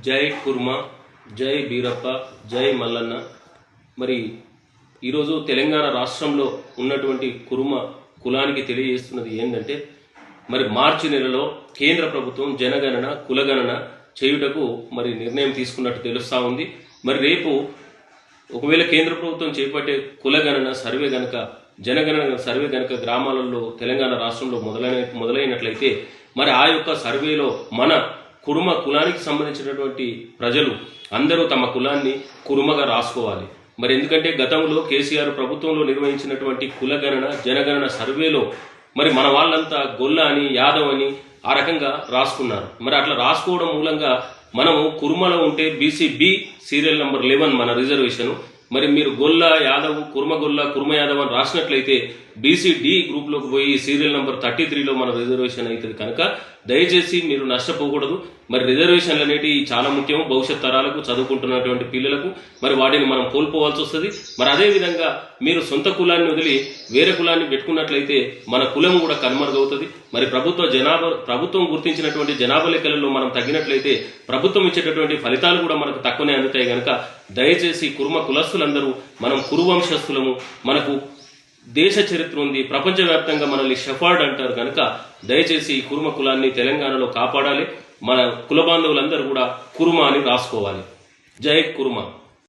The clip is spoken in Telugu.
జై కుర్మ, జై బీరప్ప, జై మల్లన్న. మరి ఈరోజు తెలంగాణ రాష్ట్రంలో ఉన్నటువంటి కుర్మ కులానికి తెలియజేస్తున్నది ఏంటంటే, మరి మార్చి నెలలో కేంద్ర ప్రభుత్వం జనగణన కులగణన చేయుటకు మరి నిర్ణయం తీసుకున్నట్టు తెలుస్తూ ఉంది. మరి రేపు ఒకవేళ కేంద్ర ప్రభుత్వం చేపట్టే కులగణన సర్వే గనక జనగణన సర్వే గనక గ్రామాలలో తెలంగాణ రాష్ట్రంలో మొదలైనట్లయితే మరి ఆ యొక్క సర్వేలో మన కుర్మ కులానికి సంబంధించినటువంటి ప్రజలు అందరూ తమ కులాన్ని కుర్మగా రాసుకోవాలి. మరి ఎందుకంటే గతంలో కేసీఆర్ ప్రభుత్వంలో నిర్వహించినటువంటి కులగణన జనగణన సర్వేలో మరి మన వాళ్ళంతా గొల్ల అని యాదవ్ అని ఆ రకంగా రాసుకున్నారు. మరి అట్లా రాసుకోవడం మూలంగా మనము కుర్మలో ఉంటే బీసీ బి సీరియల్ నెంబర్ 11 మన రిజర్వేషన్. మరి మీరు గొల్ల యాదవ్ కుర్మ గొల్ల కుర్మ యాదవ్ అని రాసినట్లయితే బీసీ డి గ్రూప్లోకి పోయి సీరియల్ నెంబర్ 33లో మన రిజర్వేషన్ అవుతుంది. కనుక దయచేసి మీరు నష్టపోకూడదు. మరి రిజర్వేషన్లు అనేవి చాలా ముఖ్యం భవిష్యత్ తరాలకు, చదువుకుంటున్నటువంటి పిల్లలకు. మరి వాటిని మనం కోల్పోవాల్సి వస్తుంది. మరి అదేవిధంగా మీరు సొంత కులాన్ని వదిలి వేరే కులాన్ని పెట్టుకున్నట్లయితే మన కులం కూడా కనుమరుగవుతుంది. మరి ప్రభుత్వం గుర్తించినటువంటి జనాభా లెక్కలలో మనం తగ్గినట్లయితే ప్రభుత్వం ఇచ్చేటటువంటి ఫలితాలు కూడా మనకు తక్కువనే అందుతాయి. కనుక దయచేసి కుర్మ కులస్తులందరూ మనం కురువంశస్థులము, మనకు దేశ చరిత్ర ఉంది, ప్రపంచవ్యాప్తంగా మనల్ని షెఫర్డ్ అంటారు. కనుక దయచేసి ఈ కుర్మ కులాన్ని తెలంగాణలో కాపాడాలి. మన కుల బాంధవులందరూ కూడా కుర్మ అని రాసుకోవాలి. జై కుర్మ.